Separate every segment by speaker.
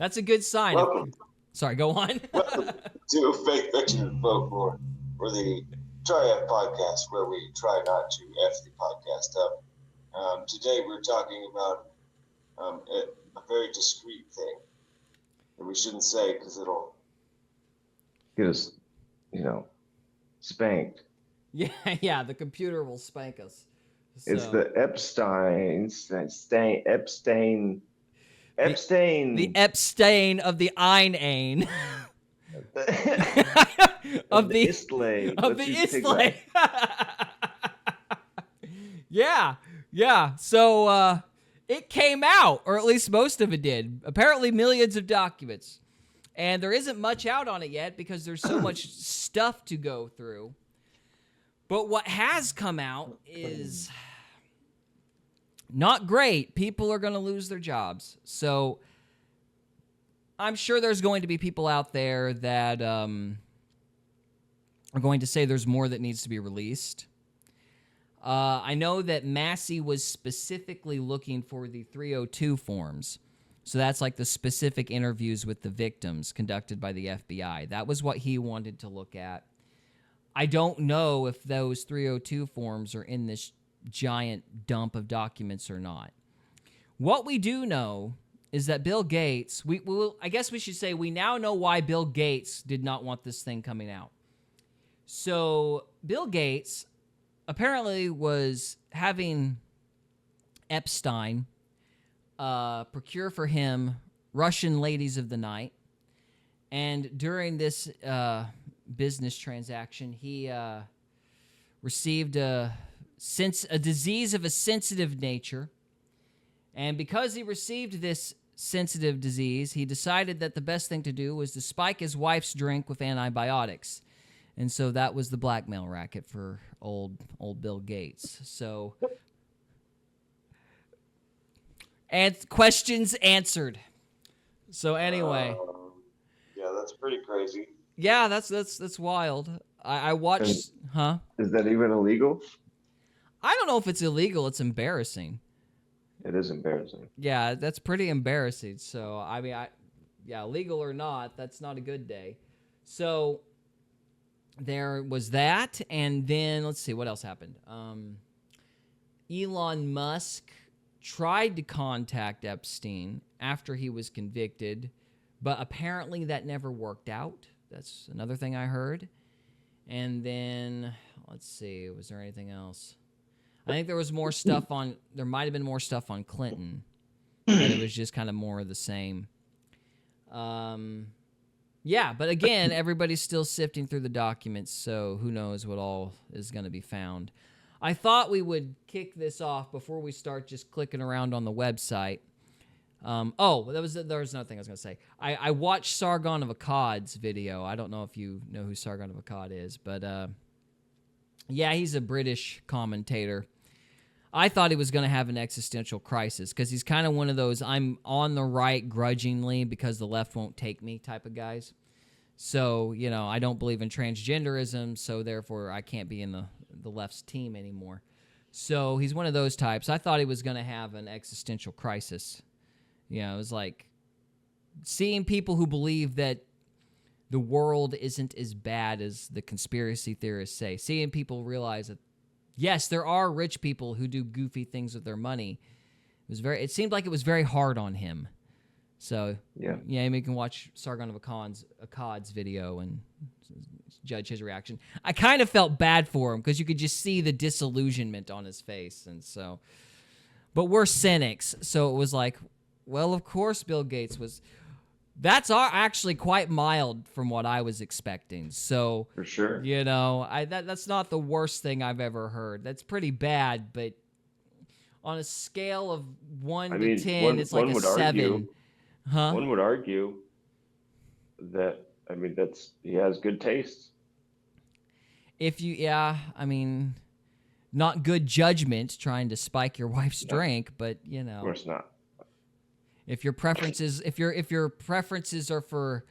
Speaker 1: That's a good sign.
Speaker 2: Welcome.
Speaker 1: Sorry, go on.
Speaker 2: Welcome to Faith, Fiction, and Folklore, or the Triad podcast, where we try not to F the podcast up. Today we're talking about a very discreet thing that we shouldn't say because it'll get us, spanked.
Speaker 1: Yeah, the computer will spank us.
Speaker 2: It's
Speaker 1: So,
Speaker 2: the
Speaker 1: the
Speaker 2: Epstein
Speaker 1: Epstein of the Einane.
Speaker 2: of the Islay.
Speaker 1: Of the Islay. Yeah. So it came out, or at least most of it did. Apparently millions of documents. And there isn't much out on it yet because there's so much stuff to go through. But what has come out is not great. People are going to lose their jobs. So I'm sure there's going to be people out there that are going to say there's more that needs to be released. I know that Massey was specifically looking for the 302 forms. So that's like the specific interviews with the victims conducted by the FBI. That was what he wanted to look at. I don't know if those 302 forms are in this giant dump of documents or not. What we do know is that Bill Gates, I guess we should say we now know why Bill Gates did not want this thing coming out. So Bill Gates apparently was having Epstein procure for him Russian ladies of the night. And during this business transaction, he received a disease of a sensitive nature. And because he received this sensitive disease, he decided that the best thing to do was to spike his wife's drink with antibiotics. And so that was the blackmail racket for old Bill Gates. So, and questions answered. So anyway.
Speaker 2: Yeah, that's pretty crazy.
Speaker 1: Yeah, that's wild. I watched, huh?
Speaker 2: Is that even illegal?
Speaker 1: I don't know if it's illegal. It's embarrassing.
Speaker 2: It is embarrassing.
Speaker 1: Yeah, that's pretty embarrassing. So, I mean, legal or not, that's not a good day. So, there was that, and then, let's see, what else happened? Elon Musk tried to contact Epstein after he was convicted, but apparently that never worked out. That's another thing I heard. And then, let's see, was there anything else? I think there was more stuff there might have been more stuff on Clinton, but it was just kind of more of the same. Yeah, but again, everybody's still sifting through the documents, so who knows what all is going to be found. I thought we would kick this off before we start just clicking around on the website. There was another thing I was going to say. I watched Sargon of Akkad's video. I don't know if you know who Sargon of Akkad is, but yeah, he's a British commentator. I thought he was going to have an existential crisis because he's kind of one of those I'm on the right grudgingly because the left won't take me type of guys. So, I don't believe in transgenderism, so therefore I can't be in the left's team anymore. So he's one of those types. I thought he was going to have an existential crisis. It was like seeing people who believe that the world isn't as bad as the conspiracy theorists say. Seeing people realize that, yes, there are rich people who do goofy things with their money. It seemed like it was very hard on him. So, yeah, you can watch Sargon of Akkad's video and judge his reaction. I kind of felt bad for him because you could just see the disillusionment on his face. And so, but we're cynics. So it was like, well, of course Bill Gates was. That's actually quite mild from what I was expecting. So,
Speaker 2: for sure,
Speaker 1: that's not the worst thing I've ever heard. That's pretty bad, but on a scale of 1 to 10, it's like a 7.
Speaker 2: One would argue that he has good taste.
Speaker 1: Not good judgment trying to spike your wife's drink, but
Speaker 2: Of course not.
Speaker 1: If your preferences are for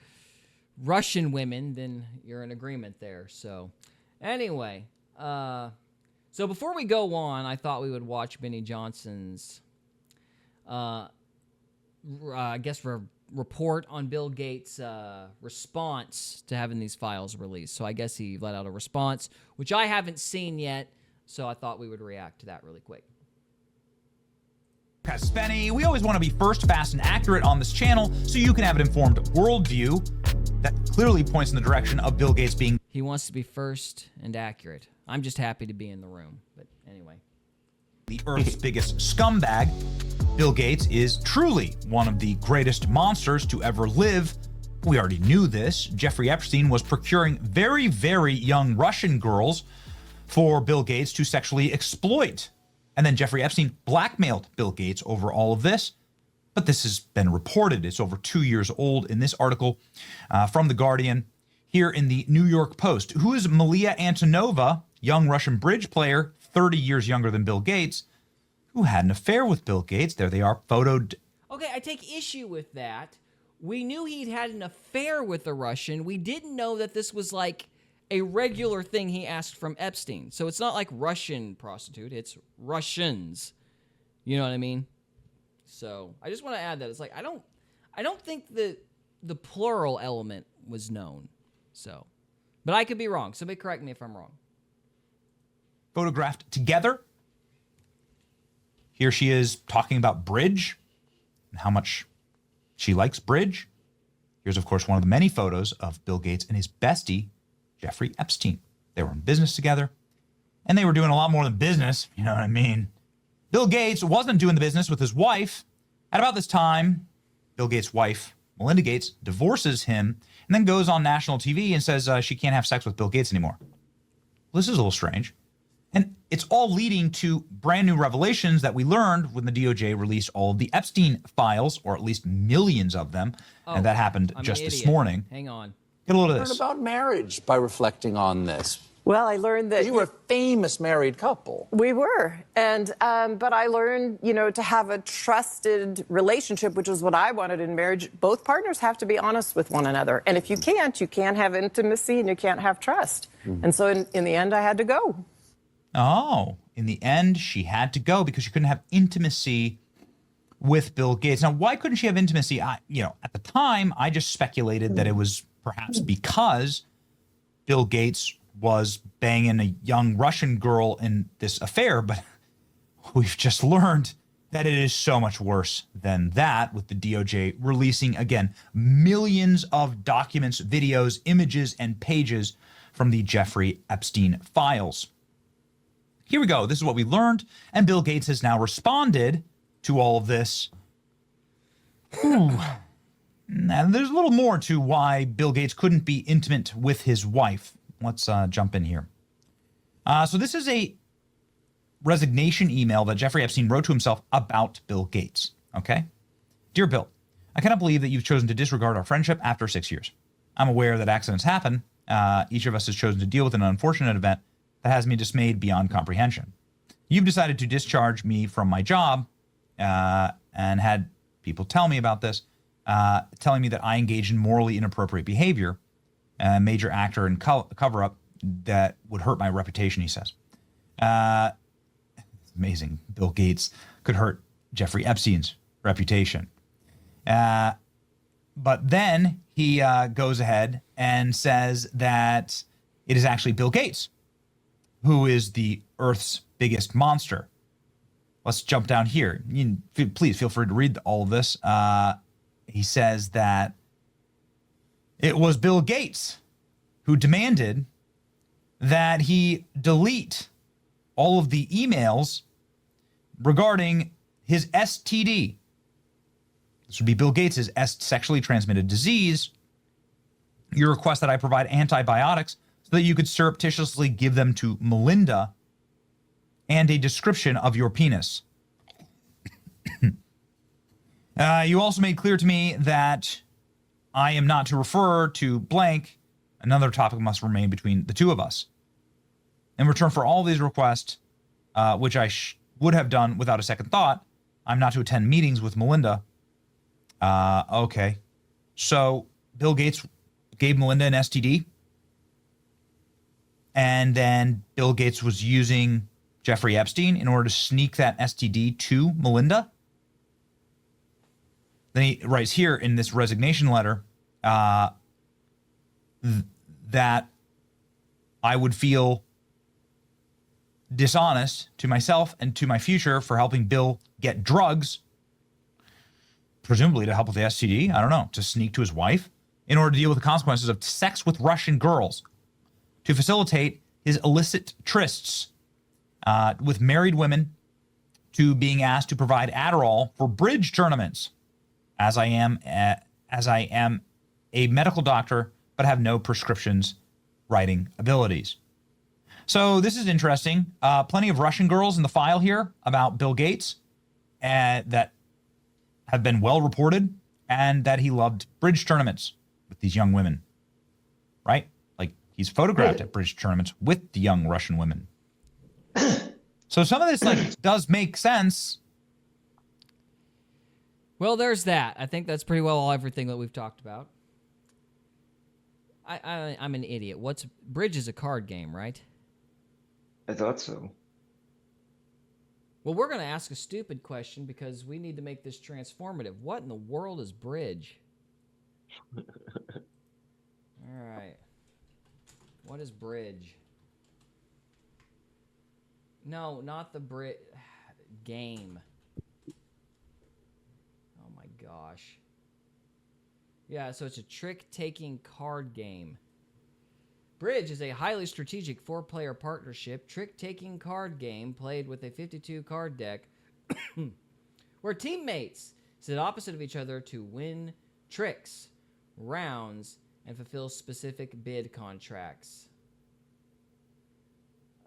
Speaker 1: Russian women, then you're in agreement there. So, anyway, so before we go on, I thought we would watch Benny Johnson's, report on Bill Gates' response to having these files released. So I guess he let out a response, which I haven't seen yet. So I thought we would react to that really quick.
Speaker 3: Spenny, we always want to be first, fast, and accurate on this channel so you can have an informed worldview that clearly points in the direction of Bill Gates being
Speaker 1: He wants to be first and accurate. I'm just happy to be in the room. But anyway.
Speaker 3: the Earth's biggest scumbag. Bill Gates is truly one of the greatest monsters to ever live. We already knew this. Jeffrey Epstein was procuring very, very young Russian girls for Bill Gates to sexually exploit. And then Jeffrey Epstein blackmailed Bill Gates over all of this. But this has been reported. It's over 2 years old in this article from The Guardian here in the New York Post. Who is Malia Antonova, young Russian bridge player, 30 years younger than Bill Gates, who had an affair with Bill Gates? There they are, photoed.
Speaker 1: Okay, I take issue with that. We knew he'd had an affair with a Russian. We didn't know that this was like a regular thing he asked from Epstein. So it's not like Russian prostitute, it's Russians. You know what I mean? So I just want to add that it's like I don't think the plural element was known. So, but I could be wrong. Somebody correct me if I'm wrong.
Speaker 3: Photographed together. Here she is talking about bridge and how much she likes bridge. Here's, of course, one of the many photos of Bill Gates and his bestie, Jeffrey Epstein. They were in business together, and they were doing a lot more than business. You know what I mean? Bill Gates wasn't doing the business with his wife. At about this time, Bill Gates' wife, Melinda Gates, divorces him and then goes on national TV and says she can't have sex with Bill Gates anymore. Well, this is a little strange. And it's all leading to brand new revelations that we learned when the DOJ released all of the Epstein files, or at least millions of them. And that happened just this morning.
Speaker 1: Hang on.
Speaker 3: Get a load of
Speaker 4: Learn
Speaker 3: this.
Speaker 4: about marriage by reflecting on this.
Speaker 5: Well, I learned that
Speaker 4: You were a famous married couple.
Speaker 5: we were, and but I learned, to have a trusted relationship, which is what I wanted in marriage. Both partners have to be honest with one another, and if you can't have intimacy and you can't have trust. And so, in the end, I had to go.
Speaker 3: Oh, in the end, she had to go because she couldn't have intimacy with Bill Gates. Now, why couldn't she have intimacy? At the time, I just speculated that it was perhaps because Bill Gates was banging a young Russian girl in this affair, but we've just learned that it is so much worse than that, with the DOJ releasing, again, millions of documents, videos, images, and pages from the Jeffrey Epstein files. Here we go. This is what we learned, and Bill Gates has now responded to all of this. Now, there's a little more to why Bill Gates couldn't be intimate with his wife. Let's jump in here. So this is a resignation email that Jeffrey Epstein wrote to himself about Bill Gates. Okay? Dear Bill, I cannot believe that you've chosen to disregard our friendship after 6 years. I'm aware that accidents happen. Each of us has chosen to deal with an unfortunate event that has me dismayed beyond comprehension. You've decided to discharge me from my job and had people tell me about this, telling me that I engage in morally inappropriate behavior, a major actor in cover-up that would hurt my reputation, he says. It's amazing. Bill Gates could hurt Jeffrey Epstein's reputation. But then he goes ahead and says that it is actually Bill Gates who is the Earth's biggest monster. Let's jump down here. Please feel free to read all of this. He says that it was Bill Gates who demanded that he delete all of the emails regarding his STD. This would be Bill Gates' sexually transmitted disease. Your request that I provide antibiotics so that you could surreptitiously give them to Melinda, and a description of your penis. You also made clear to me that I am not to refer to blank. Another topic must remain between the two of us. In return for all these requests, which I would have done without a second thought, I'm not to attend meetings with Melinda. Okay. So Bill Gates gave Melinda an STD, and then Bill Gates was using Jeffrey Epstein in order to sneak that STD to Melinda. Then he writes here in this resignation letter that I would feel dishonest to myself and to my future for helping Bill get drugs, presumably to help with the STD, I don't know, to sneak to his wife, in order to deal with the consequences of sex with Russian girls, to facilitate his illicit trysts with married women, to being asked to provide Adderall for bridge tournaments, as I am a medical doctor but have no prescriptions writing abilities. So this is interesting. Plenty of Russian girls in the file here about Bill Gates that have been well reported, and that he loved bridge tournaments with these young women, right? Like he's photographed at bridge tournaments with the young Russian women. So some of this does make sense.
Speaker 1: Well, there's that. I think that's pretty well everything that we've talked about. I'm an idiot. Bridge is a card game, right?
Speaker 6: I thought so.
Speaker 1: Well, we're going to ask a stupid question because we need to make this transformative. What in the world is bridge? All right. What is bridge? No, not the game. Oh my gosh. Yeah, so it's a trick-taking card game. Bridge is a highly strategic four-player partnership trick-taking card game played with a 52-card deck where teammates sit opposite of each other to win tricks, rounds, and fulfill specific bid contracts.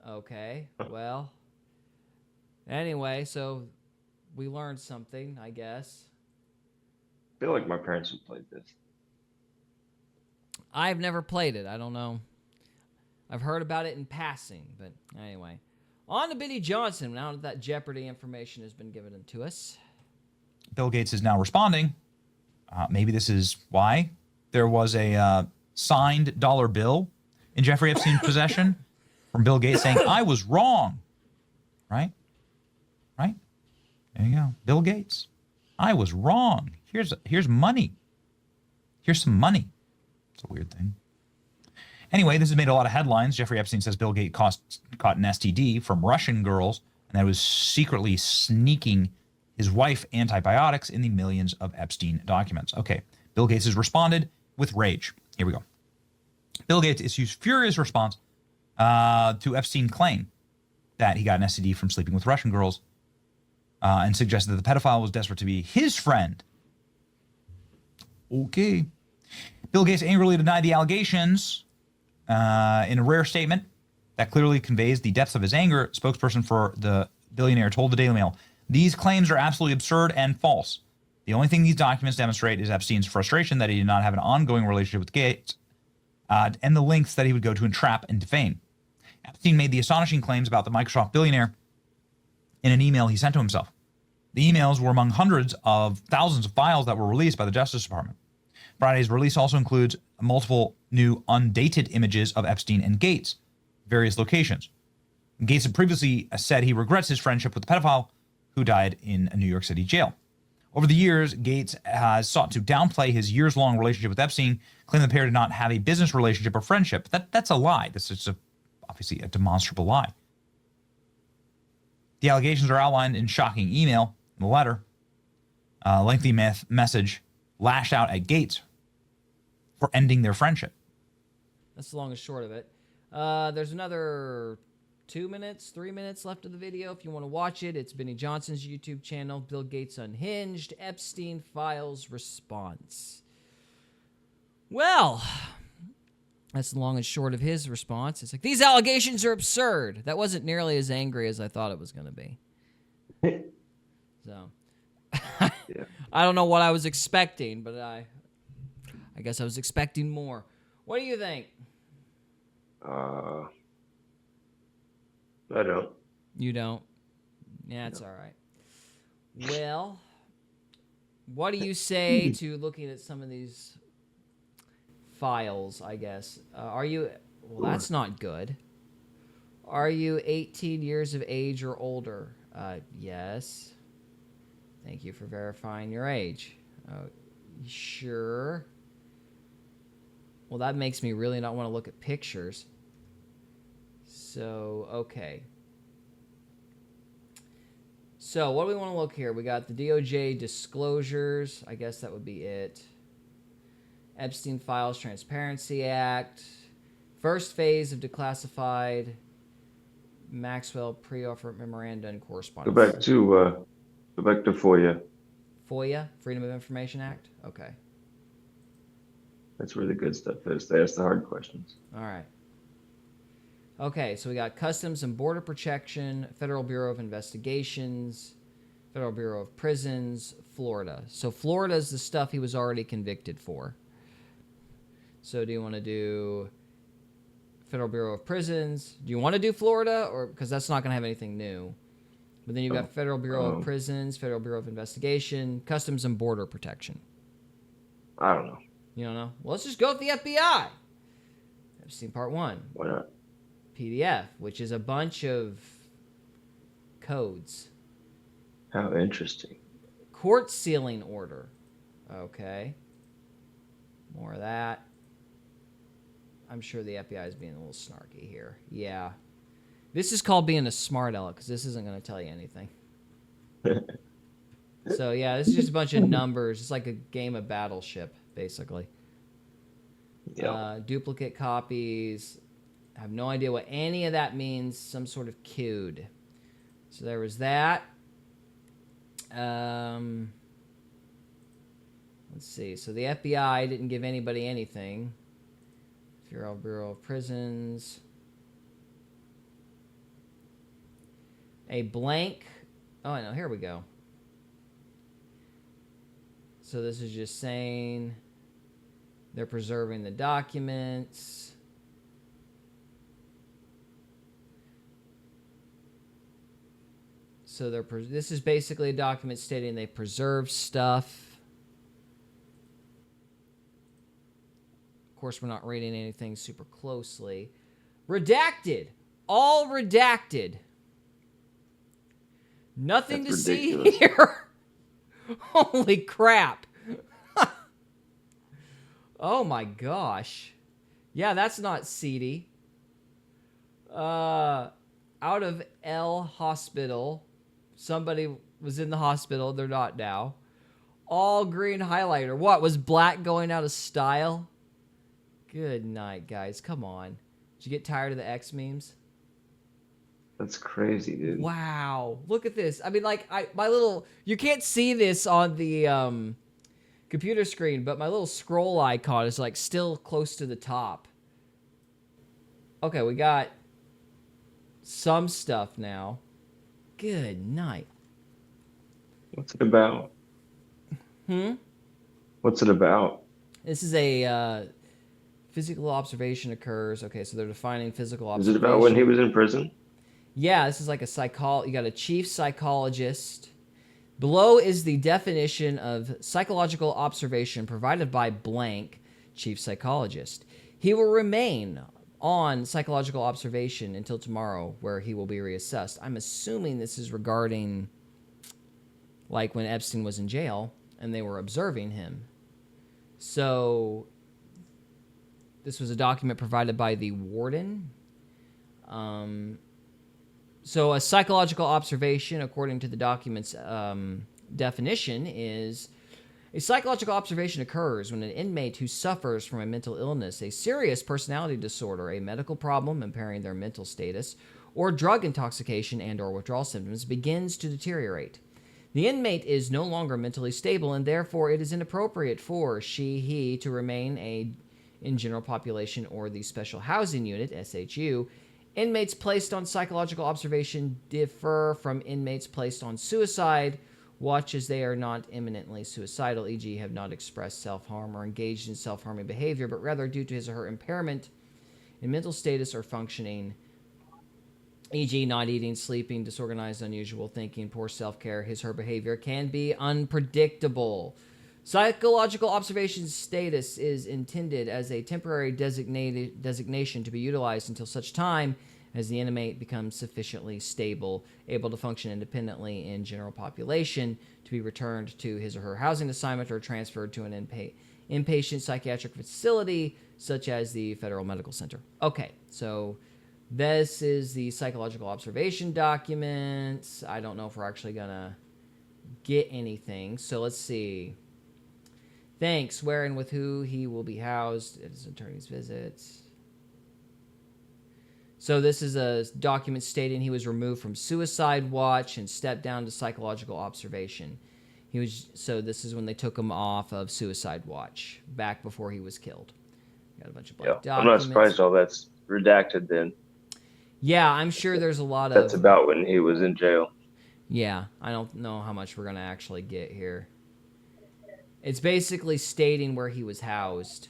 Speaker 1: Okay, well, anyway, so we learned something, I guess.
Speaker 6: I feel like my parents have played this.
Speaker 1: I've never played it. I don't know. I've heard about it in passing, but anyway. On to Biddy Johnson, now that Jeopardy information has been given to us.
Speaker 3: Bill Gates is now responding. Maybe this is why there was a signed dollar bill in Jeffrey Epstein's possession from Bill Gates saying, I was wrong. Right? Right? There you go. Bill Gates. I was wrong. Here's money. Here's some money. It's a weird thing. Anyway, this has made a lot of headlines. Jeffrey Epstein says Bill Gates caught an STD from Russian girls and that was secretly sneaking his wife antibiotics in the millions of Epstein documents. Okay, Bill Gates has responded with rage. Here we go. Bill Gates issues furious response to Epstein's claim that he got an STD from sleeping with Russian girls and suggested that the pedophile was desperate to be his friend. Okay. Bill Gates angrily denied the allegations in a rare statement that clearly conveys the depths of his anger. A spokesperson for the billionaire told the Daily Mail, these claims are absolutely absurd and false. The only thing these documents demonstrate is Epstein's frustration that he did not have an ongoing relationship with Gates and the lengths that he would go to entrap and defame. Epstein made the astonishing claims about the Microsoft billionaire in an email he sent to himself. The emails were among hundreds of thousands of files that were released by the Justice Department. Friday's release also includes multiple new undated images of Epstein and Gates, various locations. Gates had previously said he regrets his friendship with the pedophile who died in a New York City jail. Over the years, Gates has sought to downplay his years-long relationship with Epstein, claiming the pair did not have a business relationship or friendship. That's a lie. This is obviously a demonstrable lie. The allegations are outlined in shocking email in the letter. A lengthy message lashed out at Gates for ending their friendship.
Speaker 1: That's the long and short of it. There's another 3 minutes left of the video. If you want to watch it, it's Benny Johnson's YouTube channel, Bill Gates Unhinged, Epstein Files Response. Well, that's the long and short of his response. It's like, these allegations are absurd. That wasn't nearly as angry as I thought it was going to be. So,
Speaker 6: Yeah.
Speaker 1: I don't know what I was expecting, but I guess I was expecting more. What do you think?
Speaker 6: I don't.
Speaker 1: You don't? Yeah, it's all right. Well, what do you say to looking at some of these files, I guess? Well, that's not good. Are you 18 years of age or older? Yes. Thank you for verifying your age. Oh, sure. Well, that makes me really not want to look at pictures. So, okay. So, what do we want to look here? We got the DOJ disclosures. I guess that would be it. Epstein Files Transparency Act. First phase of declassified Maxwell pre-offer memoranda and correspondence.
Speaker 6: Go back to FOIA.
Speaker 1: FOIA, Freedom of Information Act. Okay.
Speaker 6: That's where the good stuff is. They ask the hard questions.
Speaker 1: All right. Okay, so we got Customs and Border Protection, Federal Bureau of Investigations, Federal Bureau of Prisons, Florida. So Florida is the stuff he was already convicted for. So do you want to do Federal Bureau of Prisons? Do you want to do Florida? Or because that's not going to have anything new. But then you've got Federal Bureau of Prisons, Federal Bureau of Investigation, Customs and Border Protection.
Speaker 6: I don't know.
Speaker 1: You don't know? Well, let's just go with the FBI. Epstein Part 1.
Speaker 6: Why not?
Speaker 1: PDF, which is a bunch of codes.
Speaker 6: How interesting.
Speaker 1: Court sealing order. Okay. More of that. I'm sure the FBI is being a little snarky here. Yeah. This is called being a smart aleck, because this isn't going to tell you anything. So, yeah, this is just a bunch of numbers. It's like a game of Battleship, basically.
Speaker 6: Yeah.
Speaker 1: Duplicate copies. I have no idea what any of that means. Some sort of code. So there was that. Let's see. So the FBI didn't give anybody anything. Federal Bureau of Prisons. A blank. Oh, I know. Here we go. So this is just saying they're preserving the documents. So this is basically a document stating they preserve stuff. Of course, we're not reading anything super closely. Redacted. All redacted. Nothing
Speaker 6: That's
Speaker 1: to
Speaker 6: ridiculous.
Speaker 1: see here. Holy crap. Oh my gosh. Yeah, that's not seedy. Out of L Hospital. Somebody was in the hospital. They're not now. All green highlighter. What, was black going out of style? Good night, guys. Come on. Did you get tired of the X memes?
Speaker 6: That's crazy, dude.
Speaker 1: Wow. Look at this. I mean, like, you can't see this on the computer screen, but my little scroll icon is, like, still close to the top. Okay, we got some stuff now. Good night.
Speaker 6: What's it about? What's it about?
Speaker 1: This is a physical observation occurs. Okay, so they're defining physical
Speaker 6: Is
Speaker 1: observation.
Speaker 6: it about when he was in prison?
Speaker 1: Yeah, this is like you got a chief psychologist. Below is the definition of psychological observation provided by blank chief psychologist. He will remain on psychological observation until tomorrow, where he will be reassessed. I'm assuming this is regarding, like, when Epstein was in jail and they were observing him. So this was a document provided by the warden. So a psychological observation, according to the document's definition, is a psychological observation occurs when an inmate who suffers from a mental illness, a serious personality disorder, a medical problem impairing their mental status, or drug intoxication and or withdrawal symptoms begins to deteriorate. The inmate is no longer mentally stable, and therefore it is inappropriate for he to remain in general population or the special housing unit, SHU. Inmates placed on psychological observation differ from inmates placed on suicide watch, as they are not imminently suicidal, e.g. have not expressed self-harm or engaged in self-harming behavior, but rather due to his or her impairment in mental status or functioning, e.g. not eating, sleeping, disorganized, unusual thinking, poor self-care. His or her behavior can be unpredictable. Psychological observation status is intended as a temporary designation to be utilized until such time as the inmate becomes sufficiently stable, able to function independently in general population, to be returned to his or her housing assignment or transferred to an inpatient psychiatric facility, such as the Federal Medical Center. Okay, so this is the psychological observation documents. I don't know if we're actually going to get anything. So let's see. Thanks. Where and with who he will be housed at his attorney's visits. So this is a document stating he was removed from suicide watch and stepped down to psychological observation. So this is when they took him off of suicide watch back before he was killed. Got a bunch of blank documents.
Speaker 6: I'm not surprised all that's redacted then.
Speaker 1: Yeah, I'm sure there's a lot of...
Speaker 6: That's about when he was in jail.
Speaker 1: Yeah, I don't know how much we're going to actually get here. It's basically stating where he was housed.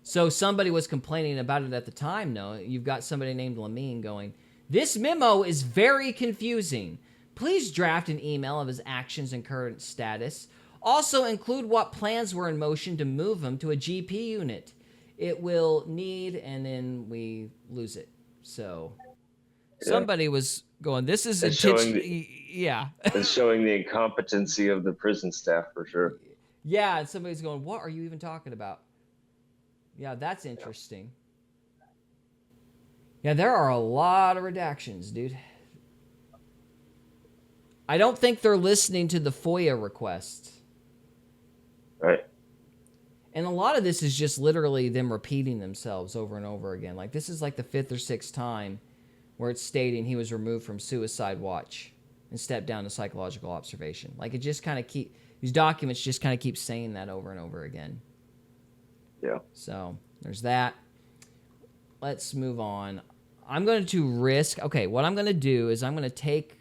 Speaker 1: So somebody was complaining about it at the time, though. You've got somebody named Lamine going, "This memo is very confusing. Please draft an email of his actions and current status. Also include what plans were in motion to move him to a GP unit. It will need," and then we lose it. So somebody was going, "This is
Speaker 6: It's
Speaker 1: yeah."
Speaker 6: It's showing the incompetency of the prison staff for sure.
Speaker 1: Yeah, and somebody's going, "What are you even talking about?" Yeah, that's interesting. Yeah, there are a lot of redactions, dude. I don't think they're listening to the FOIA requests.
Speaker 6: Right.
Speaker 1: And a lot of this is just literally them repeating themselves over and over again. Like, this is like the 5th or 6th time where it's stating he was removed from suicide watch and stepped down to psychological observation. Like, it just kind of these documents just kind of keep saying that over and over again.
Speaker 6: Yeah.
Speaker 1: So there's that. Let's move on. I'm going to what I'm going to do is I'm going to take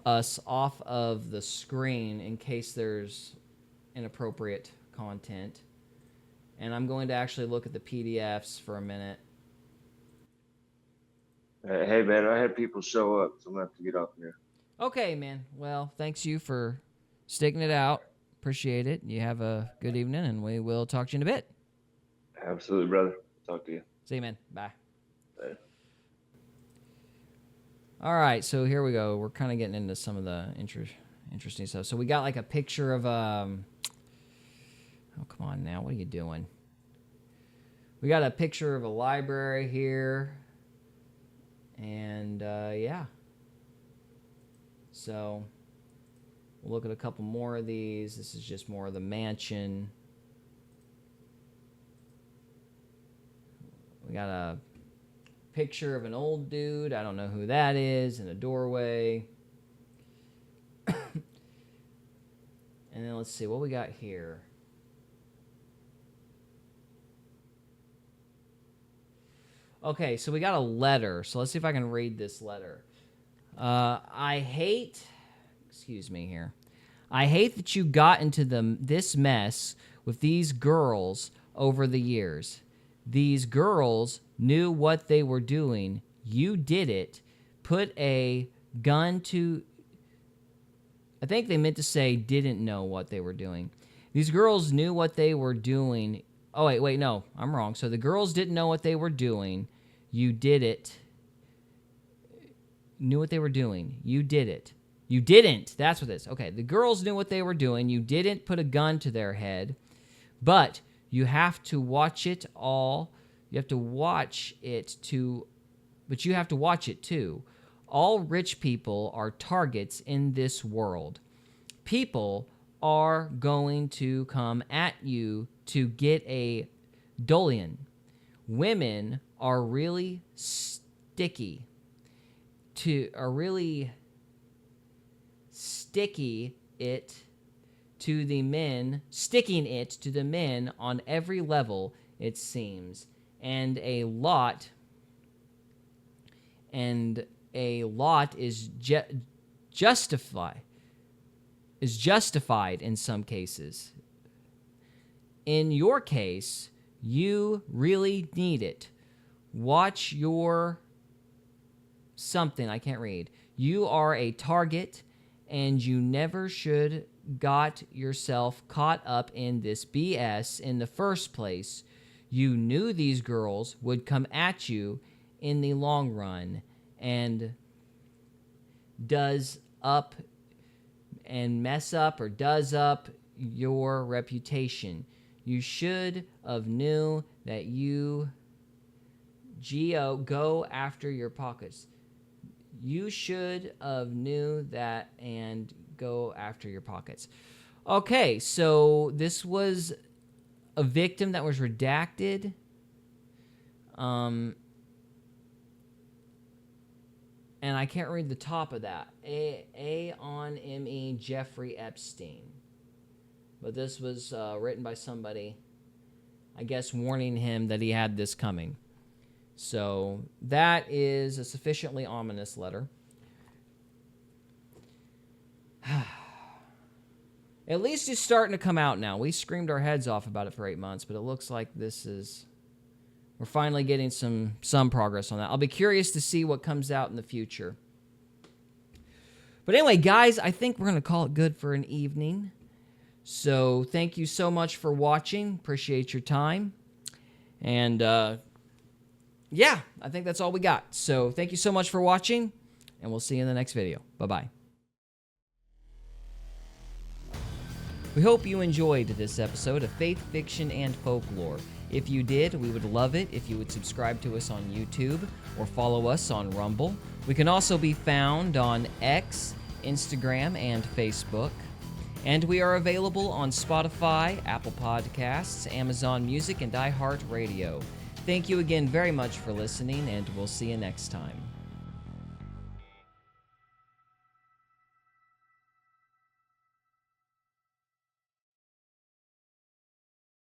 Speaker 1: us off of the screen in case there's inappropriate content. And I'm going to actually look at the PDFs for a minute.
Speaker 6: Hey, man, I had people show up, so I'm going to have to get off here.
Speaker 1: Okay, man. Well, thanks you for sticking it out. Appreciate it. You have a good evening, and we will talk to you in a bit.
Speaker 6: Absolutely, brother. Talk to you.
Speaker 1: See you, man. Bye.
Speaker 6: Bye.
Speaker 1: All right, so here we go. We're kind of getting into some of the interesting stuff. So we got like a picture of oh, come on now. What are you doing? We got a picture of a library here. And yeah. So we'll look at a couple more of these. This is just more of the mansion. We got a picture of an old dude. I don't know who that is, in a doorway. And then let's see what we got here. Okay, so we got a letter. So let's see if I can read this letter. Excuse me here. I hate that you got into this mess with these girls over the years. These girls knew what they were doing. You did it. Put a gun to... I think they meant to say didn't know what they were doing. These girls knew what they were doing. Oh, wait, no. I'm wrong. So the girls didn't know what they were doing. You did it. Knew what they were doing. You did it. You didn't. That's what it is. Okay, the girls knew what they were doing. You didn't put a gun to their head. But... you have to watch it all. You have to watch it but you have to watch it too. All rich people are targets in this world. People are going to come at you to get a dolian. Women are really sticky to sticking it to the men on every level, it seems, and a lot is justified in some cases. In your case, you really need it. Watch your something I can't read. You are a target, and you never should got yourself caught up in this BS in the first place. You knew these girls would come at you in the long run and does up and mess up or does up your reputation. You should have knew that you go after your pockets. You should have knew that and go after your pockets. Okay, so this was a victim that was redacted. And I can't read the top of that. A on M.E. Jeffrey Epstein. But this was written by somebody, I guess, warning him that he had this coming. So that is a sufficiently ominous letter. At least it's starting to come out now. We screamed our heads off about it for 8 months, but it looks like we're finally getting some progress on that. I'll be curious to see what comes out in the future. But anyway, guys, I think we're going to call it good for an evening. So thank you so much for watching. Appreciate your time. And yeah, I think that's all we got. So thank you so much for watching, and we'll see you in the next video. Bye-bye. We hope you enjoyed this episode of Faith, Fiction, and Folklore. If you did, we would love it if you would subscribe to us on YouTube or follow us on Rumble. We can also be found on X, Instagram, and Facebook. And we are available on Spotify, Apple Podcasts, Amazon Music, and iHeartRadio. Thank you again very much for listening, and we'll see you next time.